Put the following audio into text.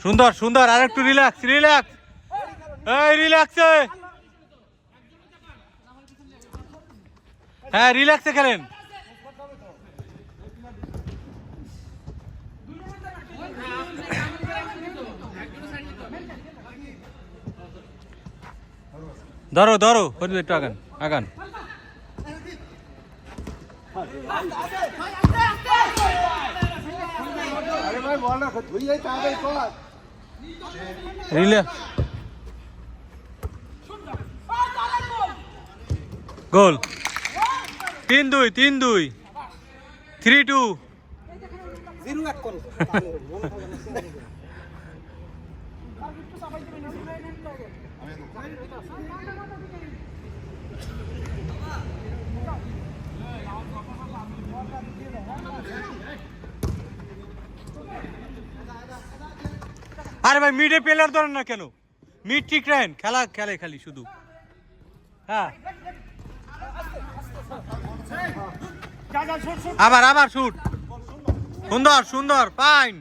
সুন্দর সুন্দর, আর একটু রিল্যাক্স রিল্যাক্স, এই রিল্যাক্সে, হ্যাঁ রিল্যাক্সে খেলেন। ধরো ধরো, একটু আগান আগান। গোল, 3-2 3-2 3-2। আরে ভাই মিডে প্লেয়ার ধরেন না কেন? মিড ঠিক রাখেন, খেলা খেলে খালি শুধু। হ্যাঁ আবার আবার শুট, সুন্দর সুন্দর, ফাইন।